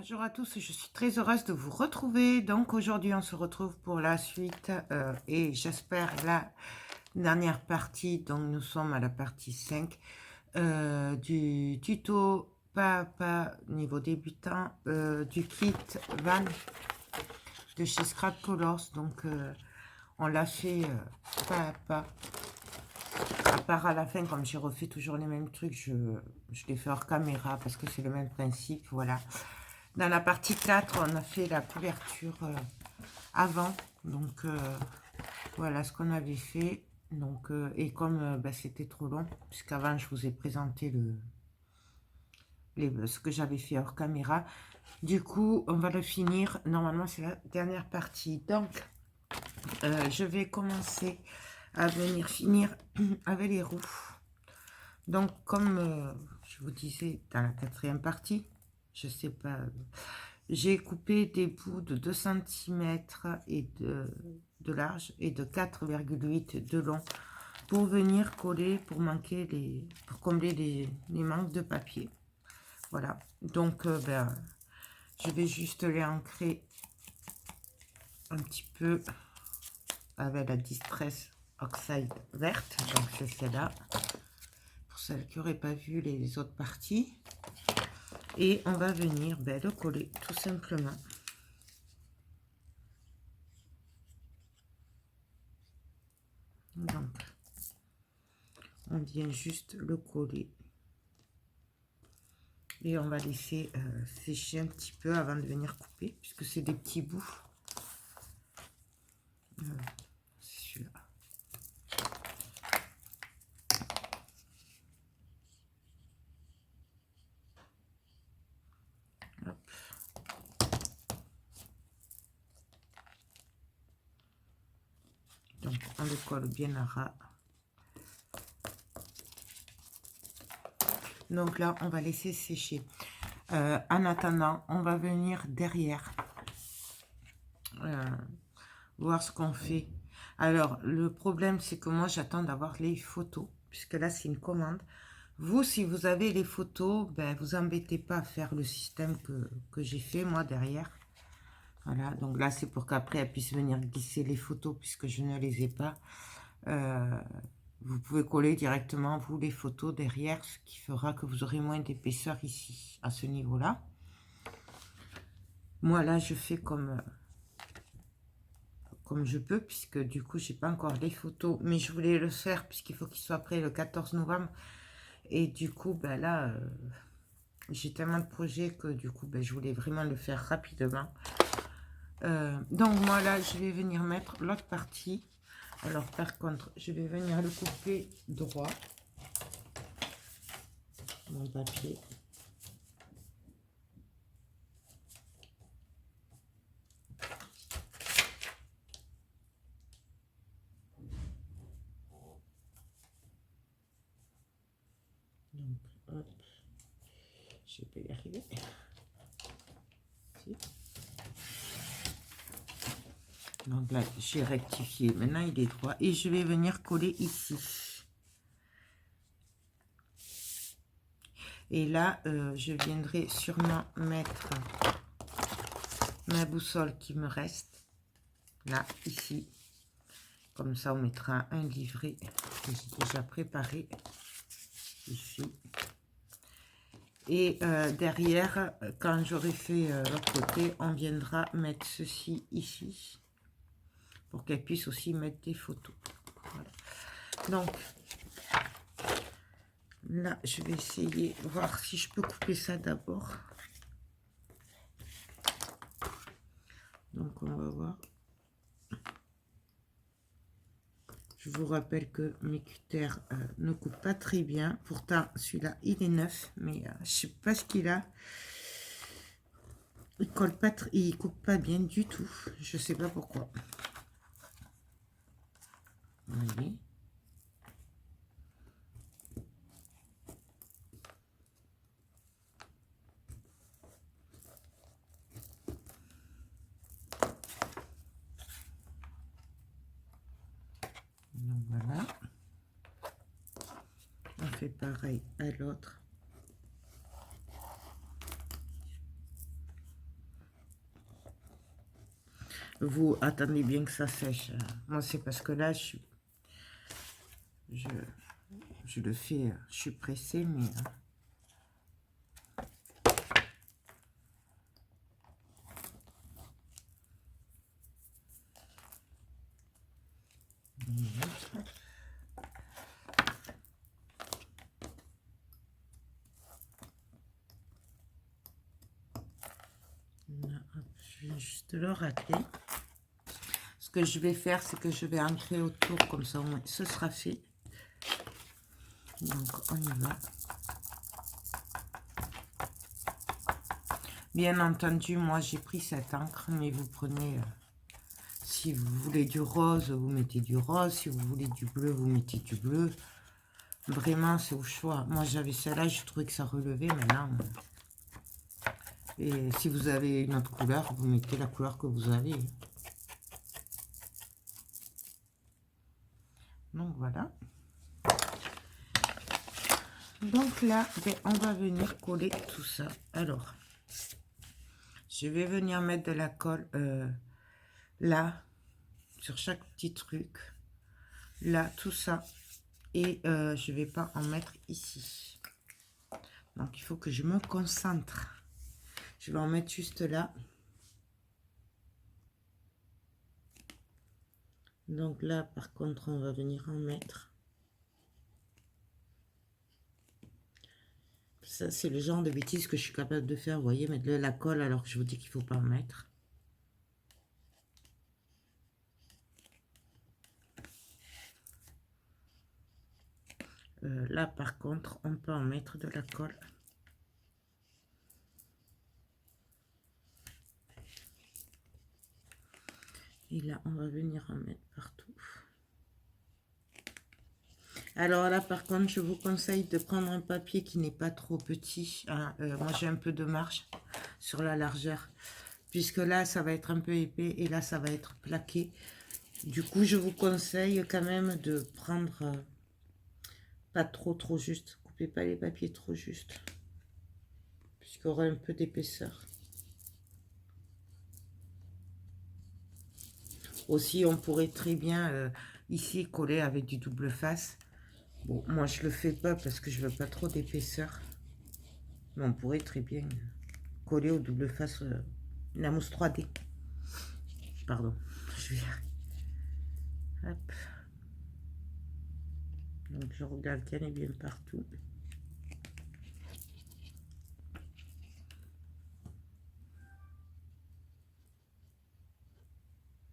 Bonjour à tous, je suis très heureuse de vous retrouver. Donc aujourd'hui, on se retrouve pour la suite et j'espère la dernière partie. Donc nous sommes à la partie 5 du tuto pas niveau débutant du kit van de chez Scrap Colors. Donc on l'a fait pas à pas. À part à la fin, comme j'ai refait toujours les mêmes trucs, je l'ai fait hors caméra parce que c'est le même principe. Voilà. Dans la partie 4, on a fait la couverture avant. Donc, voilà ce qu'on avait fait. Donc, et comme c'était trop long, puisqu'avant, je vous ai présenté ce que j'avais fait hors caméra. Du coup, on va le finir. Normalement, c'est la dernière partie. Donc, je vais commencer à venir finir avec les roues. Donc, comme je vous disais dans la quatrième partie, je sais pas... J'ai coupé des bouts de 2 cm et de large et de 4,8 de long pour venir coller, pour combler les manques de papier. Voilà, donc je vais juste les ancrer un petit peu avec la Distress Oxide verte, donc c'est celle-là, pour celles qui n'auraient pas vu les autres parties. Et on va venir le coller tout simplement. Donc, on vient juste le coller. Et on va laisser sécher un petit peu avant de venir couper, puisque c'est des petits bouts. C'est celui-là. Donc, on le colle bien à ras. Donc là, on va laisser sécher. En attendant, on va venir derrière voir ce qu'on fait. Alors, le problème, c'est que moi, j'attends d'avoir les photos, puisque là, c'est une commande. Vous, si vous avez les photos, vous embêtez pas à faire le système que j'ai fait, moi, derrière. Voilà, donc là, c'est pour qu'après, elle puisse venir glisser les photos, puisque je ne les ai pas. Vous pouvez coller directement, vous, les photos derrière, ce qui fera que vous aurez moins d'épaisseur ici, à ce niveau-là. Moi, là, je fais comme je peux, puisque du coup, j'ai pas encore les photos, mais je voulais le faire, puisqu'il faut qu'il soit prêt le 14 novembre. Et du coup, là, j'ai tellement de projets que du coup, je voulais vraiment le faire rapidement. Donc, moi, là, je vais venir mettre l'autre partie. Alors, par contre, je vais venir le couper droit. Mon papier. Donc, hop. Je peux y arriver. Si. Donc là, j'ai rectifié. Maintenant, il est droit. Et je vais venir coller ici. Et là, je viendrai sûrement mettre ma boussole qui me reste. Là, ici. Comme ça, on mettra un livret que j'ai déjà préparé. Ici. Et derrière, quand j'aurai fait l'autre côté, on viendra mettre ceci ici. Pour qu'elle puisse aussi mettre des photos. Voilà. Donc, là, je vais essayer de voir si je peux couper ça d'abord. Donc, on va voir. Je vous rappelle que mes cutters ne coupent pas très bien. Pourtant, celui-là, il est neuf, mais je sais pas ce qu'il a. Il colle pas, il coupe pas bien du tout. Je sais pas pourquoi. Vous voyez. Donc voilà. On fait pareil à l'autre. Vous attendez bien que ça sèche. Moi, c'est parce que là, je le fais, je suis pressée, mais... Je vais juste le racler. Ce que je vais faire, c'est que je vais ancrer autour, comme ça, au moins, ce sera fait. Donc, on y va. Bien entendu, moi, j'ai pris cette encre, mais vous prenez... si vous voulez du rose, vous mettez du rose. Si vous voulez du bleu, vous mettez du bleu. Vraiment, c'est au choix. Moi, j'avais celle-là, je trouvais que ça relevait. Maintenant, et si vous avez une autre couleur, vous mettez la couleur que vous avez. Donc, voilà. Donc là, ben, on va venir coller tout ça. Alors, je vais venir mettre de la colle là, sur chaque petit truc. Là, tout ça. Et je vais pas en mettre ici. Donc, il faut que je me concentre. Je vais en mettre juste là. Donc là, par contre, on va venir en mettre. Ça, c'est le genre de bêtises que je suis capable de faire. Vous voyez, mettre de la colle alors que je vous dis qu'il ne faut pas en mettre. Là, par contre, on peut en mettre de la colle. Et là, on va venir en mettre partout. Alors là, par contre, je vous conseille de prendre un papier qui n'est pas trop petit. Hein. Moi, j'ai un peu de marge sur la largeur. Puisque là, ça va être un peu épais et là, ça va être plaqué. Du coup, je vous conseille quand même de prendre pas trop juste. Coupez pas les papiers trop juste. Puisqu'il y aura un peu d'épaisseur. Aussi, on pourrait très bien ici coller avec du double face. Bon, moi, je le fais pas parce que je veux pas trop d'épaisseur. Mais on pourrait très bien coller au double face la mousse 3D. Pardon, je vais... Hop. Donc, je regarde qu'elle est bien partout.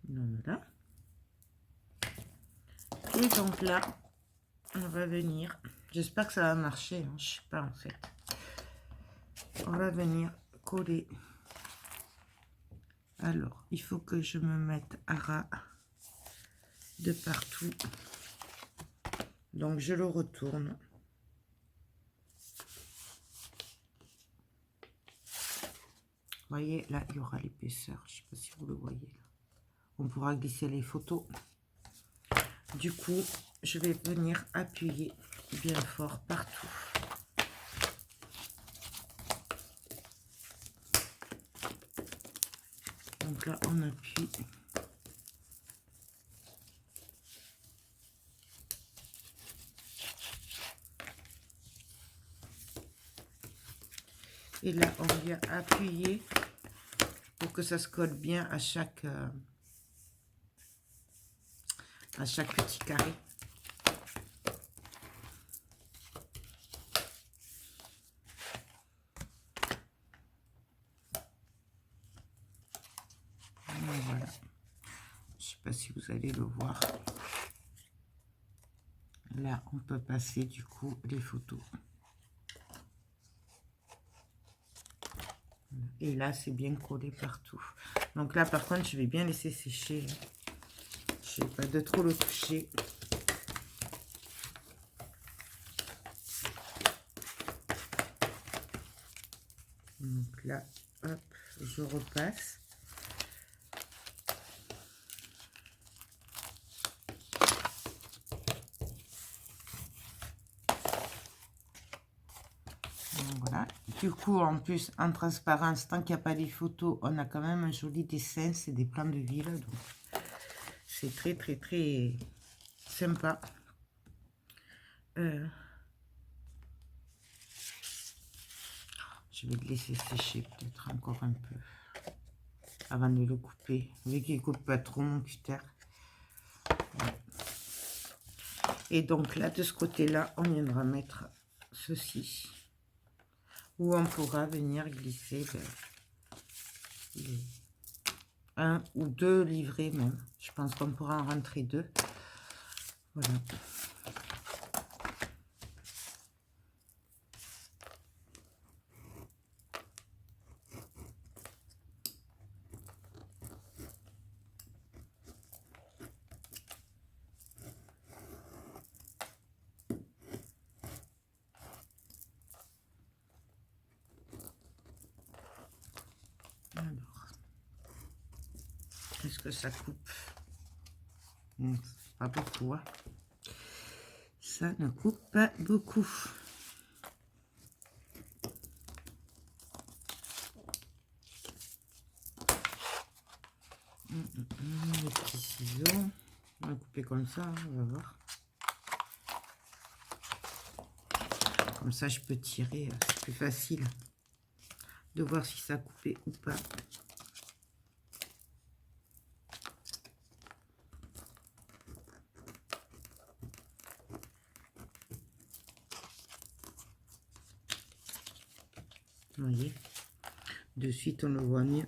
Donc, voilà. Et donc là, on va venir... J'espère que ça va marcher, hein, je sais pas en fait. On va venir coller. Alors, il faut que je me mette à ras de partout. Donc, je le retourne. Vous voyez, là, il y aura l'épaisseur. Je ne sais pas si vous le voyez. Là. On pourra glisser les photos. Du coup, je vais venir appuyer bien fort partout. Donc là, on appuie. Et là, on vient appuyer pour que ça se colle bien à chaque petit carré. Voilà. Je sais pas si vous allez le voir. Là, on peut passer du coup les photos. Et là, c'est bien collé partout. Donc là, par contre, je vais bien laisser sécher. Je ne vais pas de trop le toucher. Donc là, hop, je repasse. Voilà. Du coup, en plus, en transparence, tant qu'il n'y a pas les photos, on a quand même un joli dessin. C'est des plans de ville. Donc c'est très, très, très sympa. Je vais le laisser sécher peut-être encore un peu avant de le couper. Vu qu'il ne coupe pas trop mon cutter. Voilà. Et donc là, de ce côté-là, on viendra mettre ceci. Où on pourra venir glisser un ou deux livrets même. Je pense qu'on pourra en rentrer deux. Voilà. Alors, est-ce que ça coupe? Pas beaucoup, hein. Ça ne coupe pas beaucoup. Les petits ciseaux. On va couper comme ça, hein, on va voir. Comme ça, je peux tirer. C'est plus facile de voir si ça a coupé ou pas. Vous voyez, de suite on le voit mieux.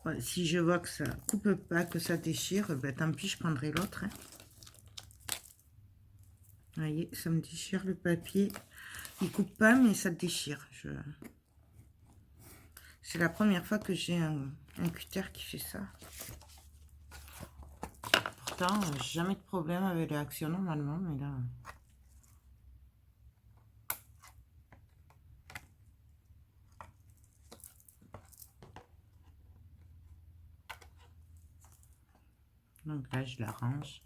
Ouais, si je vois que ça coupe pas, que ça déchire, ben, tant pis, je prendrai l'autre. Hein. Vous voyez, ça me déchire le papier. Il coupe pas, mais ça déchire. C'est la première fois que j'ai un cutter qui fait ça. Pourtant, jamais de problème avec les actions normalement, mais là... Donc là, je l'arrange.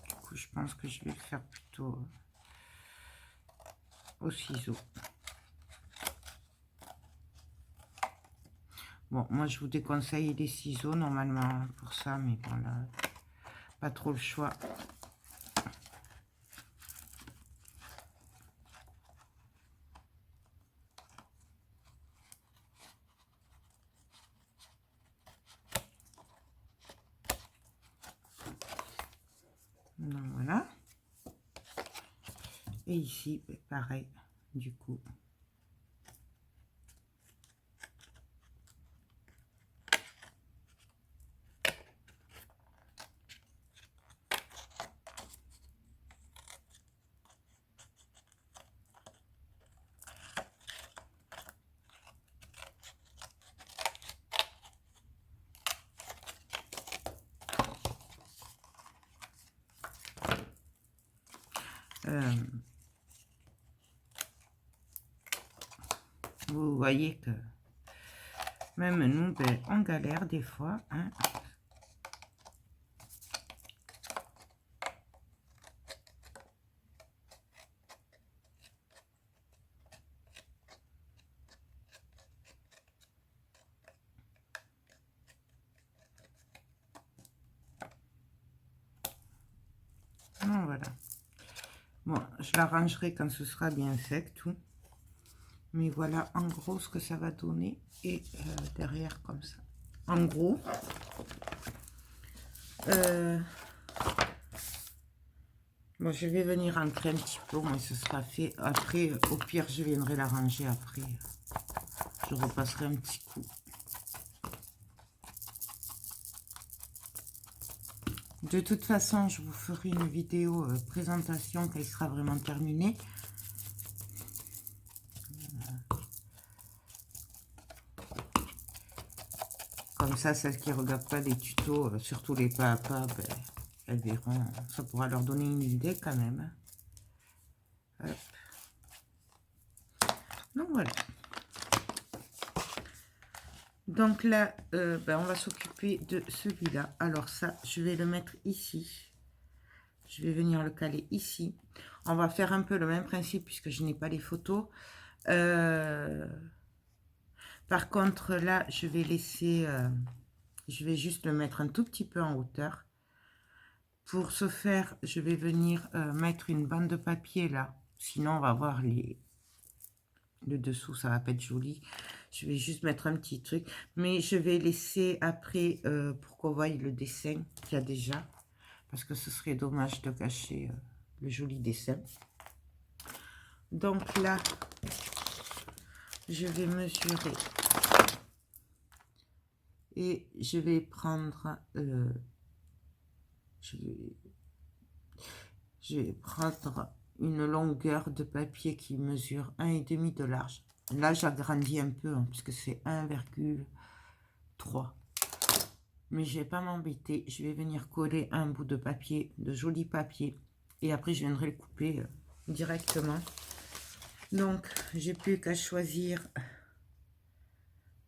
Du coup, je pense que je vais le faire plutôt au ciseau. Bon, moi, je vous déconseille les ciseaux normalement pour ça, mais bon, là, pas trop le choix. Donc, voilà. Et ici, pareil, du coup. Vous voyez que même nous, ben, on galère des fois. Hein. Donc, voilà. Bon, je l'arrangerai quand ce sera bien sec, tout. Mais voilà en gros ce que ça va donner. Et derrière comme ça. En gros. Bon, je vais venir ancrer un petit peu, mais ce sera fait. Après, au pire, je viendrai l'arranger après. Je repasserai un petit coup. De toute façon, je vous ferai une vidéo présentation quand il sera vraiment terminé. Comme ça, celles qui ne regardent pas les tutos, surtout les pas à pas, ben, elles verront, ça pourra leur donner une idée quand même. Hop. Donc voilà. Donc là, on va s'occuper de celui-là. Alors ça, je vais le mettre ici. Je vais venir le caler ici. On va faire un peu le même principe puisque je n'ai pas les photos. Par contre, là, je vais laisser... je vais juste le mettre un tout petit peu en hauteur. Pour ce faire, je vais venir mettre une bande de papier là. Sinon, on va voir le dessous, ça va pas être joli. Je vais juste mettre un petit truc. Mais je vais laisser après pour qu'on voie le dessin qu'il y a déjà. Parce que ce serait dommage de cacher le joli dessin. Donc là, je vais mesurer. Et je vais prendre... je vais prendre une longueur de papier qui mesure 1,5 de large. Là, j'agrandis un peu, hein, puisque c'est 1,3. Mais je ne vais pas m'embêter. Je vais venir coller un bout de papier, de joli papier. Et après, je viendrai le couper directement. Donc, j'ai plus qu'à choisir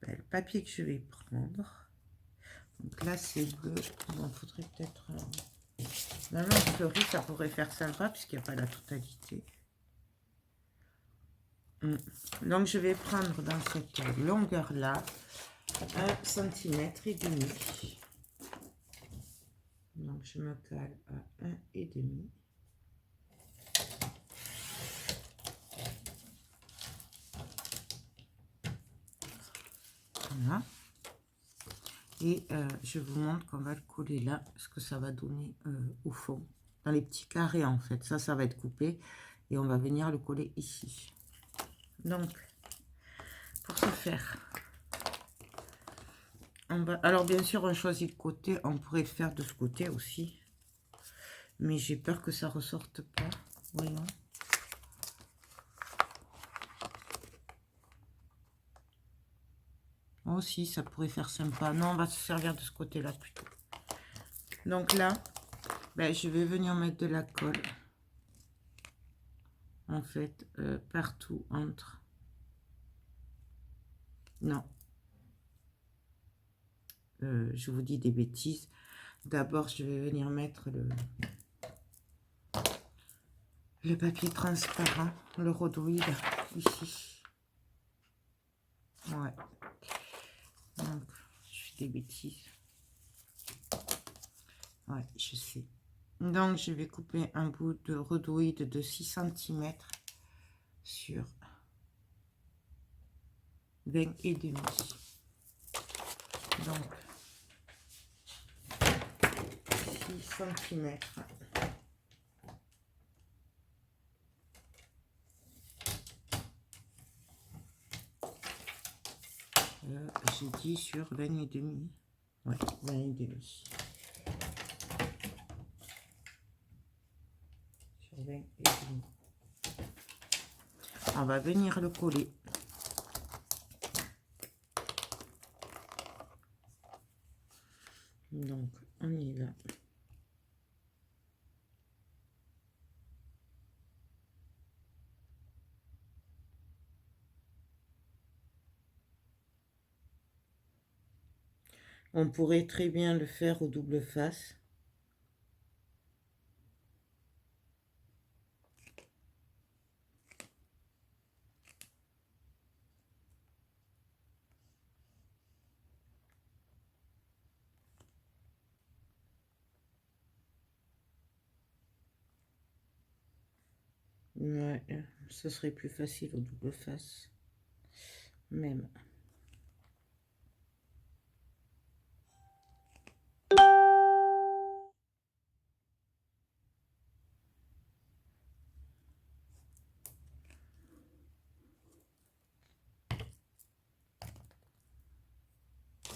le papier que je vais prendre. Donc là, c'est bleu. Il faudrait peut-être... Maintenant, en théorie, ça pourrait faire sympa, puisqu'il n'y a pas la totalité. Donc, je vais prendre dans cette longueur-là 1,5 cm. Donc, je me cale à 1,5. Voilà. Et je vous montre qu'on va le coller là, ce que ça va donner au fond. Dans les petits carrés, en fait. Ça va être coupé. Et on va venir le coller ici. Donc, pour ce faire... Alors, bien sûr, on choisit le côté. On pourrait le faire de ce côté aussi. Mais j'ai peur que ça ressorte pas. Voyons. Oh, si, ça pourrait faire sympa. Non, on va se servir de ce côté-là plutôt. Donc là, je vais venir mettre de la colle. En fait, partout entre... Non. Je vous dis des bêtises. D'abord, je vais venir mettre le papier transparent, le rhodoïde, ici. Ouais. Donc, je fais des bêtises. Ouais, je sais. Donc, je vais couper un bout de rhodoïde de 6 cm sur 20,5. Donc, 6 cm. J'ai dit sur 20,5. Ouais, 20,5. Sur 20,5. On va venir le coller. Donc, on y va. On pourrait très bien le faire au double face. Ouais, ce serait plus facile au double face. Même.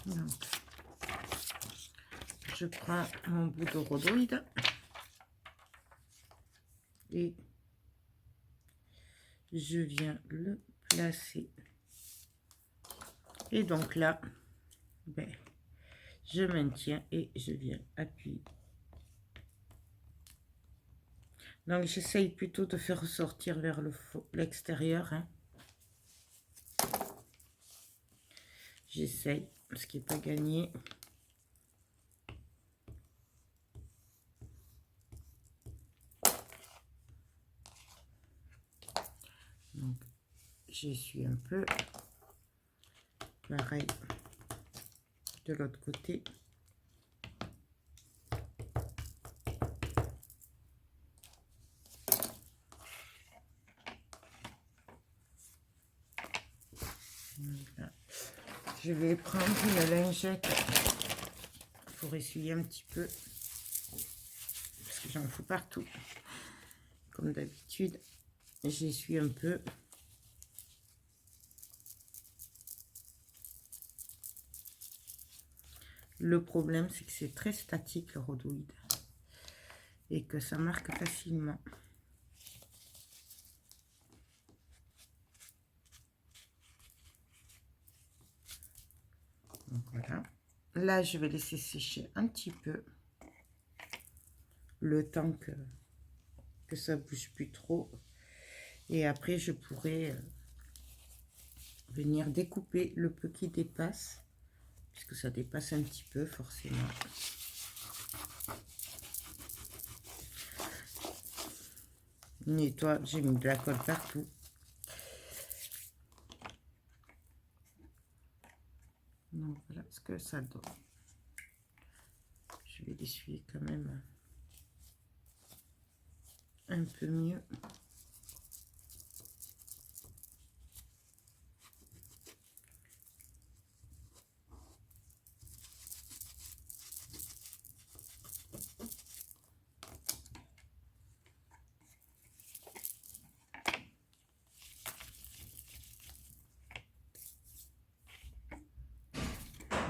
Donc, je prends mon bout de rhodoïde et je viens le placer. Et donc là, je maintiens et je viens appuyer Donc, j'essaye plutôt de faire ressortir vers l'extérieur. Hein. J'essaye, ce qui n'est pas gagné. Donc, j'essuie un peu. Pareil de l'autre côté. Voilà. Je vais prendre une lingette pour essuyer un petit peu. Parce que j'en fous partout. Comme d'habitude, j'essuie un peu. Le problème, c'est que c'est très statique, le rhodoïde. Et que ça marque facilement. Donc voilà. Là, je vais laisser sécher un petit peu. Le temps que ça bouge plus trop. Et après, je pourrai venir découper le peu qui dépasse. Puisque ça dépasse un petit peu, forcément. Nettoie, j'ai mis de la colle partout. Donc voilà ce que ça donne. Je vais l'essuyer quand même un peu mieux.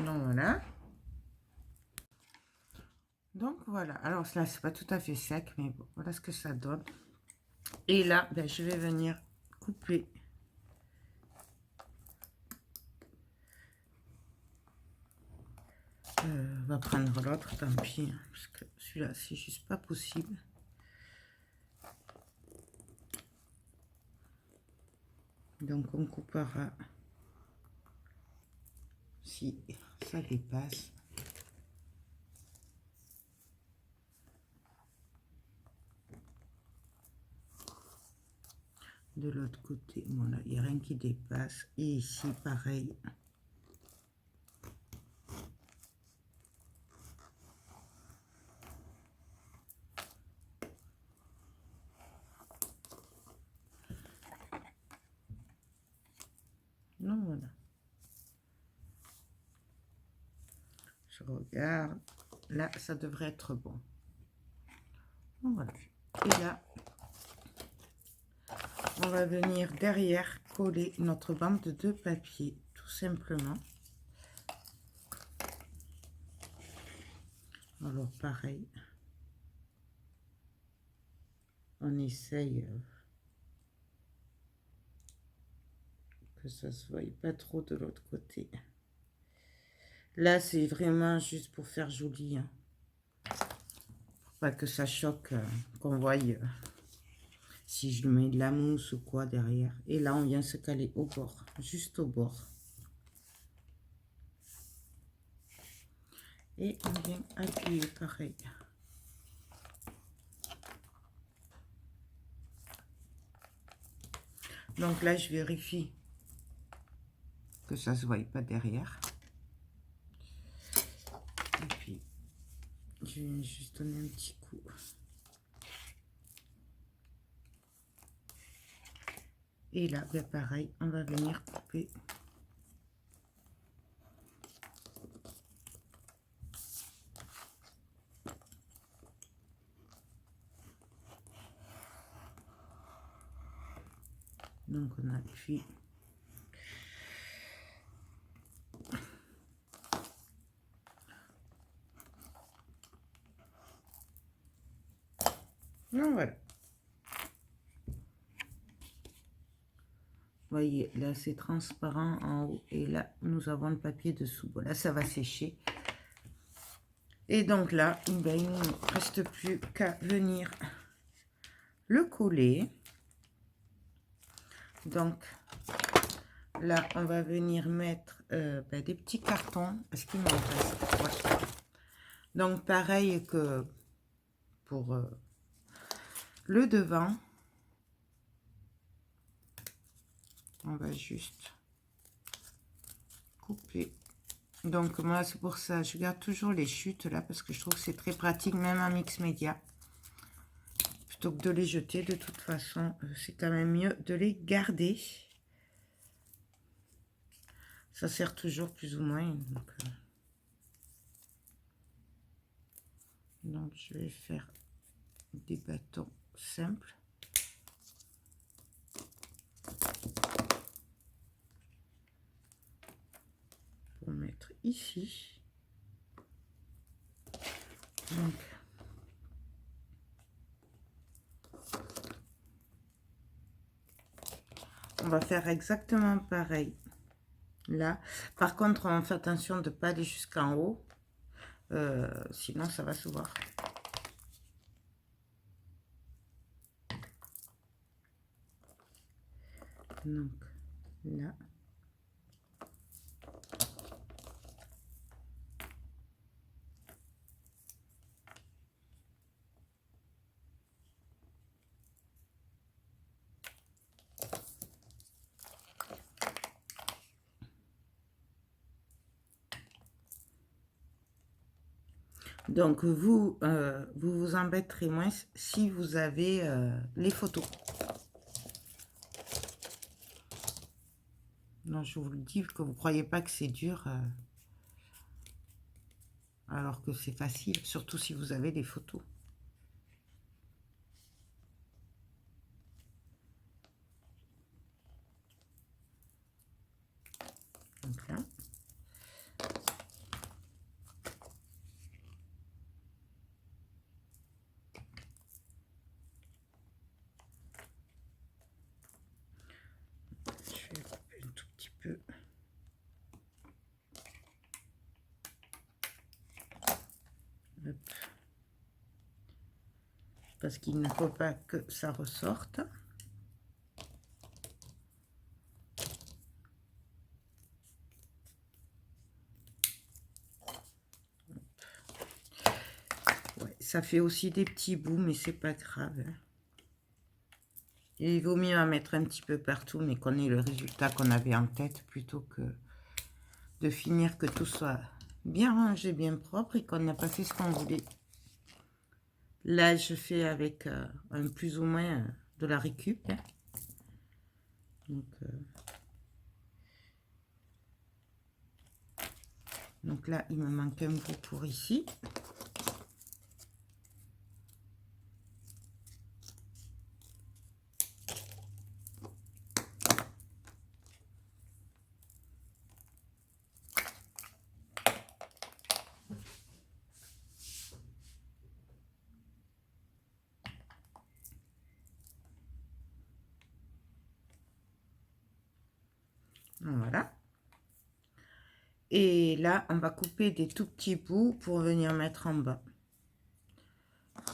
Donc voilà. Donc voilà. Alors là, c'est pas tout à fait sec, mais bon, voilà ce que ça donne. Et là, ben, je vais venir couper. On va prendre l'autre, tant pis, hein, parce que celui-là, c'est juste pas possible. Donc on coupera si ça dépasse. De l'autre côté, bon là, il n'y a rien qui dépasse. Et ici, pareil. Non, voilà. Je regarde. Là, ça devrait être bon. Donc, voilà. Et là, on va venir derrière coller notre bande de papier, tout simplement. Alors, pareil. On essaye que ça se voie pas trop de l'autre côté. Là, c'est vraiment juste pour faire joli. Hein. Pour pas que ça choque, qu'on voie si je mets de la mousse ou quoi derrière. Et là, on vient se caler au bord, juste au bord. Et on vient appuyer pareil. Donc là, je vérifie que ça se voie pas derrière. Et puis, je vais juste donner un petit coup. Et là, ben pareil, on va venir couper. Donc on appuie. Donc voilà. Vous voyez, là c'est transparent en haut et là nous avons le papier dessous. Voilà, ça va sécher. Et donc là, ben, il ne reste plus qu'à venir le coller. Donc, là, on va venir mettre des petits cartons. Est-ce qu'il m'en reste? Ouais. Donc, pareil que pour le devant. On va juste couper. Donc, moi, c'est pour ça, je garde toujours les chutes là, parce que je trouve que c'est très pratique, même en mix média. Plutôt que de les jeter, de toute façon, c'est quand même mieux de les garder. Ça sert toujours plus ou moins. Donc je vais faire des bâtons simples. Pour mettre ici. Donc, on va faire exactement pareil. Là, par contre, on fait attention de ne pas aller jusqu'en haut. Sinon, ça va se voir. Donc, là. Donc, vous vous embêterez moins si vous avez les photos. Non, je vous le dis, que vous ne croyez pas que c'est dur, alors que c'est facile, surtout si vous avez des photos. Donc là. Je vais couper un tout petit peu. Hop. Parce qu'il ne faut pas que ça ressorte. Ouais, ça fait aussi des petits bouts, mais c'est pas grave. Hein. Et il vaut mieux en mettre un petit peu partout, mais qu'on ait le résultat qu'on avait en tête, plutôt que de finir que tout soit bien rangé, bien propre, et qu'on n'a pas fait ce qu'on voulait. Là, je fais avec un plus ou moins de la récup. Hein. Donc là, il me manque un bout pour ici. Voilà. Et là, on va couper des tout petits bouts pour venir mettre en bas.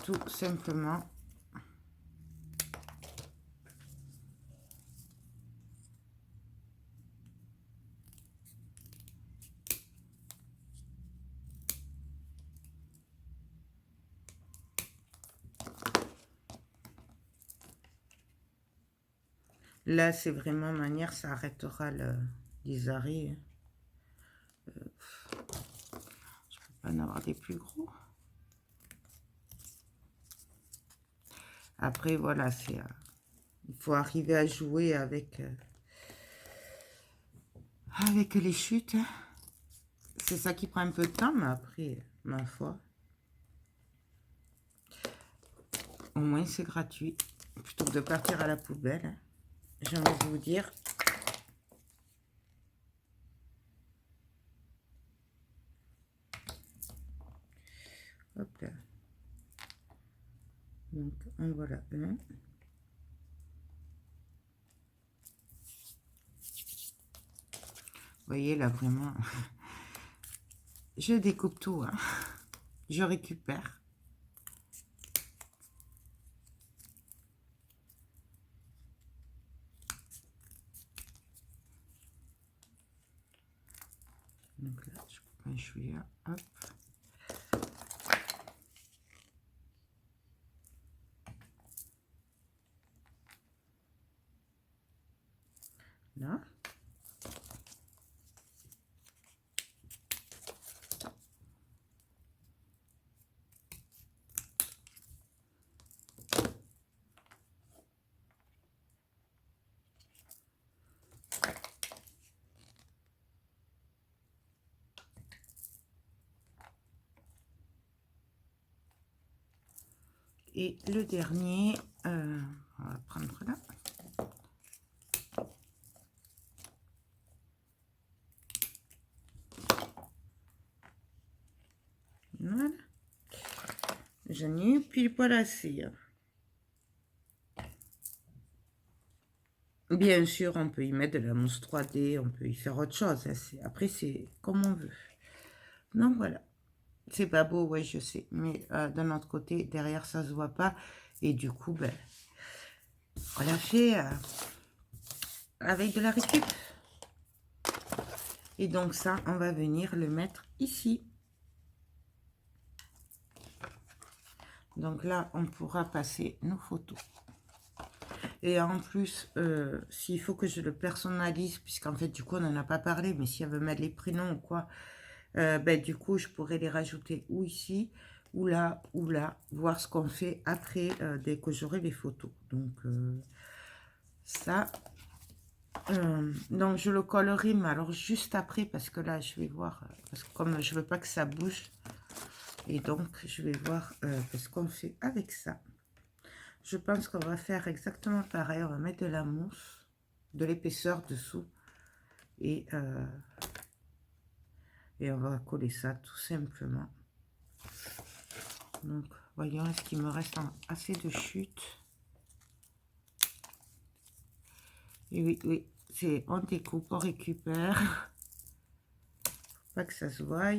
Tout simplement. Là, c'est vraiment manière, ça arrêtera les arrêts. Je ne peux pas en avoir des plus gros. Après, voilà, c'est il faut arriver à jouer avec les chutes. C'est ça qui prend un peu de temps, mais après, ma foi, au moins c'est gratuit. Plutôt que de partir à la poubelle, j'ai envie de vous dire. Hop là. Donc, en voilà un. Vous voyez, là, vraiment, je découpe tout. Hein. Je récupère. Donc là, je coupe un chouïa, hop. Là. Et le dernier, on va prendre là. Voilà. J'en ai pile poil assez. Bien sûr, on peut y mettre de la mousse 3D, on peut y faire autre chose. Hein. Après, c'est comme on veut. Donc voilà. C'est pas beau, ouais, je sais. Mais d'un autre côté, derrière, ça se voit pas. Et du coup, ben, on l'a fait avec de la récup. Et donc ça, on va venir le mettre ici. Donc là, on pourra passer nos photos. Et en plus, s'il faut que je le personnalise, puisqu'en fait, du coup, on n'en a pas parlé, mais si elle veut mettre les prénoms ou quoi, ben, du coup, je pourrais les rajouter ou ici, ou là, voir ce qu'on fait après, dès que j'aurai les photos. Donc, ça, donc je le collerai, mais alors juste après, parce que là, je vais voir, parce que comme je veux pas que ça bouge, et donc, je vais voir ce qu'on fait avec ça. Je pense qu'on va faire exactement pareil. On va mettre de la mousse, de l'épaisseur dessous. Et on va coller ça tout simplement. Donc, voyons, est-ce qu'il me reste assez de chute? Et oui, oui, c'est on découpe, on récupère. Faut pas que ça se voie.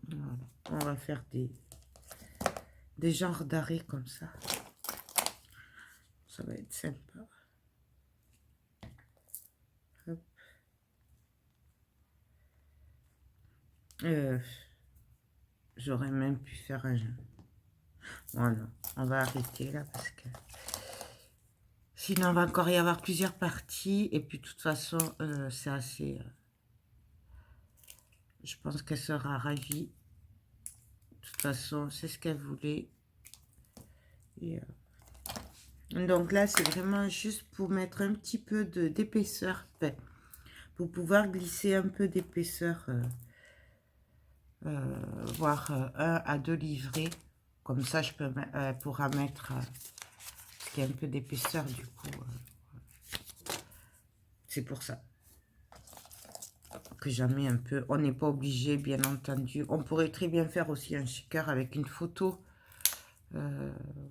Voilà. On va faire des genres d'arrêts comme ça. Ça va être sympa. J'aurais même pu faire un jeu. Voilà, on va arrêter là parce que sinon on va encore y avoir plusieurs parties. Et puis de toute façon, c'est assez... je pense qu'elle sera ravie. De toute façon, c'est ce qu'elle voulait. Et, donc là, c'est vraiment juste pour mettre un petit peu d'épaisseur. Enfin, pour pouvoir glisser un peu d'épaisseur. Voire 1 à 2 livrets. Comme ça, je peux, pourra mettre ce qui a un peu d'épaisseur du coup. C'est pour ça que j'en mets un peu. On n'est pas obligé, bien entendu. On pourrait très bien faire aussi un shaker avec une photo.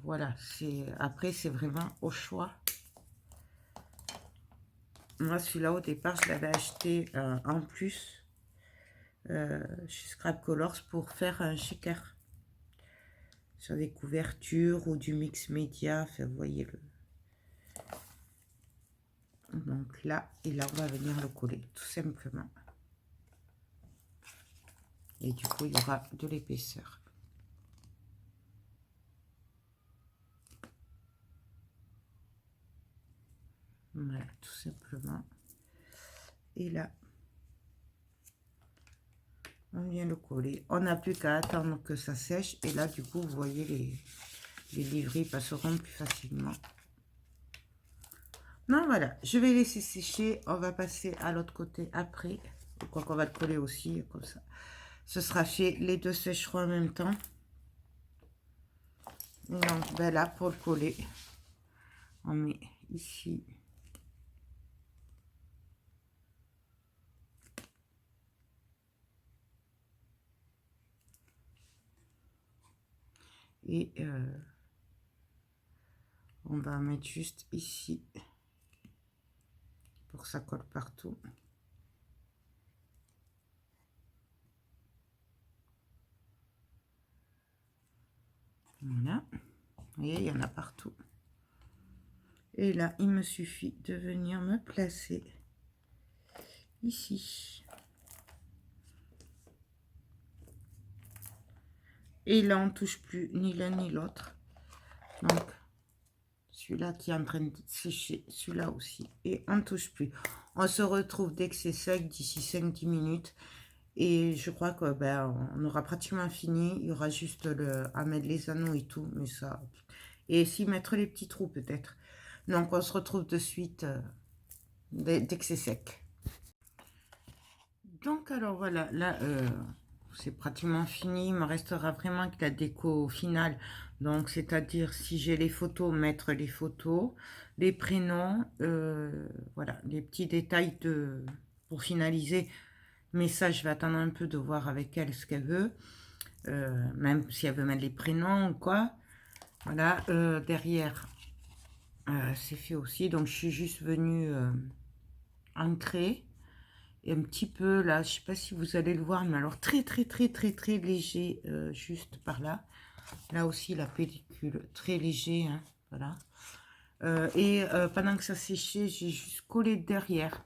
Voilà. Après, c'est vraiment au choix. Moi, celui-là, au départ, je l'avais acheté en plus chez Scrap Colors pour faire un shaker sur des couvertures ou du mix média. Enfin, vous voyez le... Donc là, et là, on va venir le coller, tout simplement. Et du coup, il y aura de l'épaisseur. Voilà, tout simplement. Et là, on vient le coller. On n'a plus qu'à attendre que ça sèche. Et là, du coup, vous voyez, les livrets passeront plus facilement. Non, voilà, je vais laisser sécher. On va passer à l'autre côté après. Quoi qu'on va le coller aussi, comme ça. Ce sera fait. Les deux sécheront en même temps. Donc, ben là, pour le coller, on met ici. Et on va mettre juste ici. Pour que ça colle partout. Voilà. Vous voyez, il y en a partout. Et là, il me suffit de venir me placer ici. Et là, on ne touche plus ni l'un ni l'autre. Donc, celui-là qui est en train de sécher, celui-là aussi. Et on ne touche plus. On se retrouve dès que c'est sec, d'ici 5-10 minutes. Et je crois que on aura pratiquement fini. Il y aura juste à mettre les anneaux et tout. Mais ça... Et s'y mettre les petits trous peut-être. Donc, on se retrouve de suite dès que c'est sec. Donc, alors voilà, là, c'est pratiquement fini. Il me restera vraiment que la déco finale. Donc, c'est-à-dire, si j'ai les photos, mettre les photos, les prénoms, voilà, les petits détails pour finaliser. Mais ça, je vais attendre un peu de voir avec elle ce qu'elle veut. Même si elle veut mettre les prénoms ou quoi. Voilà, derrière, c'est fait aussi. Donc, je suis juste venue ancrer. Et un petit peu là, je sais pas si vous allez le voir, mais alors très léger, juste par là. Là aussi, la pellicule, très léger, hein, voilà. Pendant que ça séchait, j'ai juste collé derrière.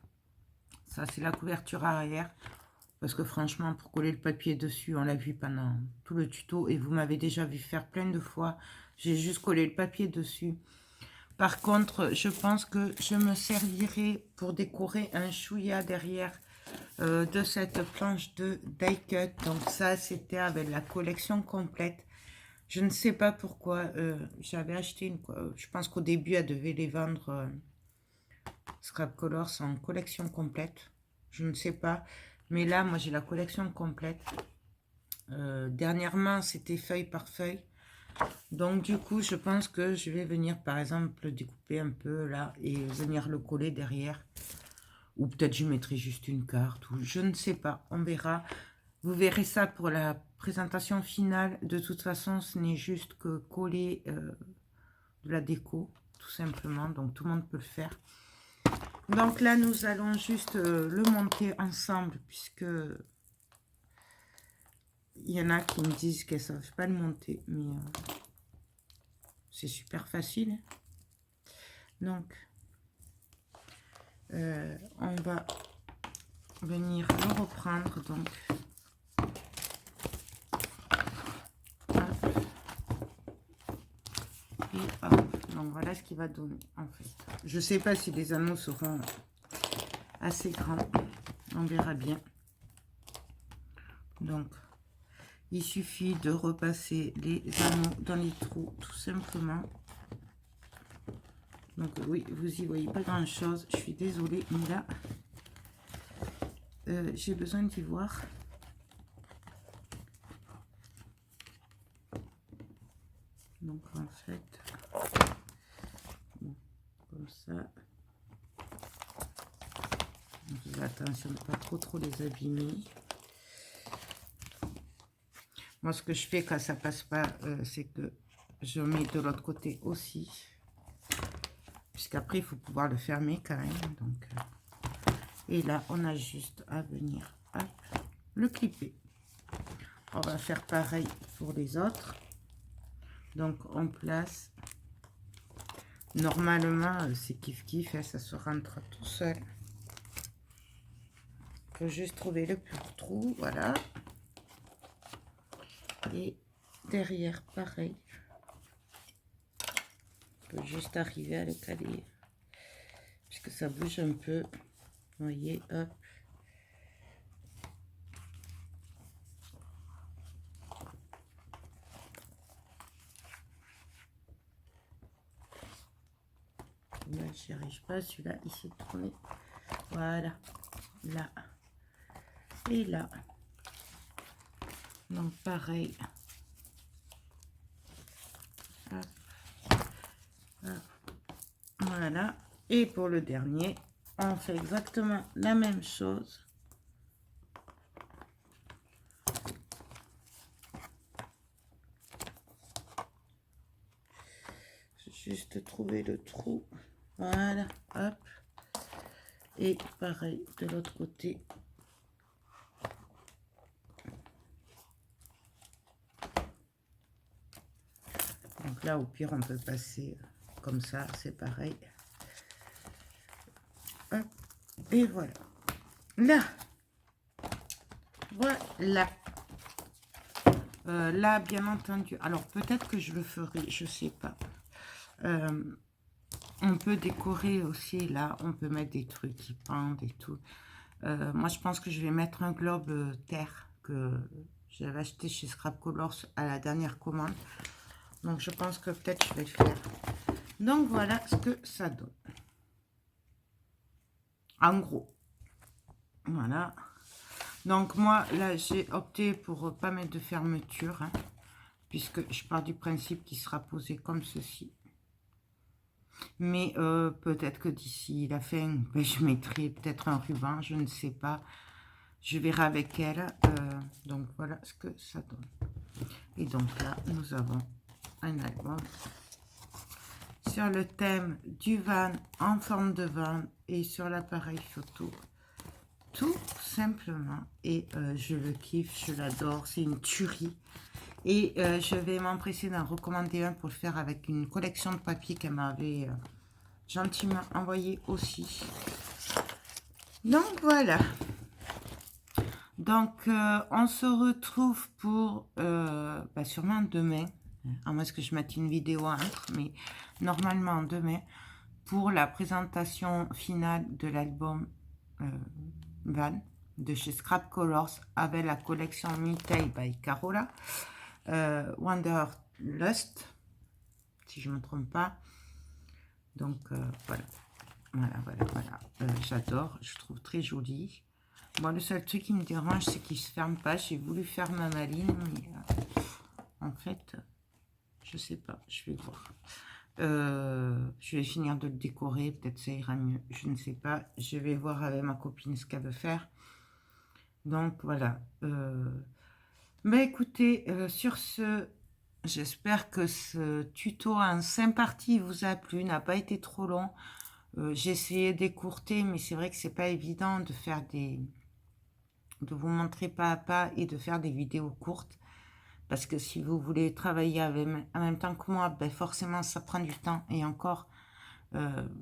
Ça, c'est la couverture arrière. Parce que franchement, pour coller le papier dessus, on l'a vu pendant tout le tuto. Et vous m'avez déjà vu faire plein de fois. J'ai juste collé le papier dessus. Par contre, je pense que je me servirai pour décorer un chouïa derrière de cette planche de die cut. Donc ça, c'était avec la collection complète. Je ne sais pas pourquoi j'avais acheté une... je pense qu'au début, elle devait les vendre Scrap Colors en collection complète. Je ne sais pas. Mais là, moi, j'ai la collection complète. Dernièrement, c'était feuille par feuille. Donc, du coup, je pense que je vais venir, par exemple, découper un peu là et venir le coller derrière. Ou peut-être je mettrai juste une carte, ou je ne sais pas, on verra. Vous verrez ça pour la présentation finale. De toute façon, ce n'est juste que coller de la déco, tout simplement. Donc, tout le monde peut le faire. Donc là, nous allons juste le monter ensemble, puisque il y en a qui me disent qu'elles ne savent pas le monter, mais c'est super facile. Donc, on va venir le reprendre, donc. Donc voilà ce qu'il va donner en fait. Je sais pas si les anneaux seront assez grands. On verra bien. Donc il suffit de repasser les anneaux dans les trous tout simplement. Donc oui, vous y voyez pas grand chose. Je suis désolée, mais là j'ai besoin d'y voir. Donc en fait, bon, comme ça. Faites attention de ne pas trop les abîmer. Moi, ce que je fais quand ça passe pas, c'est que je mets de l'autre côté aussi. Puisqu'après, il faut pouvoir le fermer quand même. Donc, et là, on a juste à venir le clipper. On va faire pareil pour les autres. Donc, on place. Normalement, c'est kiff-kiff, hein, ça se rentre tout seul. Il faut juste trouver le plus trou, voilà. Et derrière, pareil. On peut juste arriver à le caler. Puisque ça bouge un peu. Vous voyez, hop. Là, j'y arrive pas. Celui-là, il s'est tourné. Voilà. Là. Et là. Donc, pareil. Hop. Hop. Voilà. Et pour le dernier, on fait exactement la même chose. Juste trouver le trou. Voilà, hop. Et pareil de l'autre côté. Donc là, au pire, on peut passer comme ça, c'est pareil. Hop. Et voilà. là, voilà. Là, bien entendu, alors peut-être que je le ferai, je sais pas. On peut décorer aussi, là, on peut mettre des trucs qui pendent et tout. Moi, je pense que je vais mettre un globe terre que j'avais acheté chez Scrap Colors à la dernière commande. Donc, je pense que peut-être je vais le faire. Donc, voilà ce que ça donne. En gros. Voilà. Donc, moi, là, j'ai opté pour pas mettre de fermeture, hein, puisque je pars du principe qu'il sera posé comme ceci. Mais peut-être que d'ici la fin, ben, je mettrai peut-être un ruban, je ne sais pas. Je verrai avec elle. Donc voilà ce que ça donne. Et donc là, nous avons un album sur le thème du van en forme de van et sur l'appareil photo. Tout simplement. Et je le kiffe, je l'adore, c'est une tuerie. Et je vais m'empresser d'en recommander un pour le faire avec une collection de papier qu'elle m'avait gentiment envoyé aussi. Donc voilà. Donc on se retrouve pour sûrement demain, à moins que je mette une vidéo entre, mais normalement demain, pour la présentation finale de l'album Van de chez Scrap Colors avec la collection Mitail by Carola, Wanderlust, si je ne me trompe pas. Donc voilà. J'adore, je trouve très joli. Bon, le seul truc qui me dérange, c'est qu'il ne se ferme pas. J'ai voulu faire ma maline, mais en fait, je sais pas, je vais voir. Je vais finir de le décorer, peut-être ça ira mieux, je ne sais pas. Je vais voir avec ma copine ce qu'elle veut faire. Donc voilà. Mais écoutez, sur ce, j'espère que ce tuto en 5 parties vous a plu, n'a pas été trop long. J'ai essayé d'écourter, mais c'est vrai que c'est pas évident de faire de vous montrer pas à pas et de faire des vidéos courtes. Parce que si vous voulez travailler en même temps que moi, ben forcément ça prend du temps. Et encore,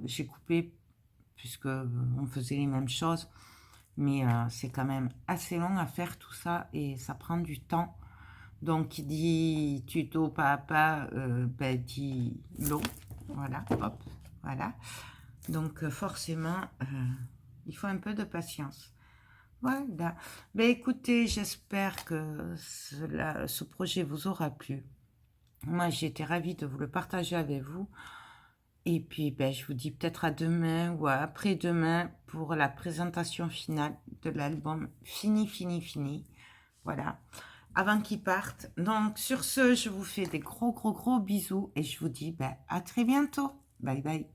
j'ai coupé puisque on faisait les mêmes choses. Mais c'est quand même assez long à faire tout ça et ça prend du temps. Donc qui dit tuto pas à pas, dit long. Voilà, hop, voilà. Donc forcément, il faut un peu de patience. Voilà. Ben, écoutez, j'espère que ce projet vous aura plu. Moi, j'ai été ravie de vous le partager avec vous. Et puis, ben, je vous dis peut-être à demain ou à après-demain pour la présentation finale de l'album Fini, Fini, Fini. Voilà. Avant qu'il parte. Donc, sur ce, je vous fais des gros bisous et je vous dis ben, à très bientôt. Bye, bye.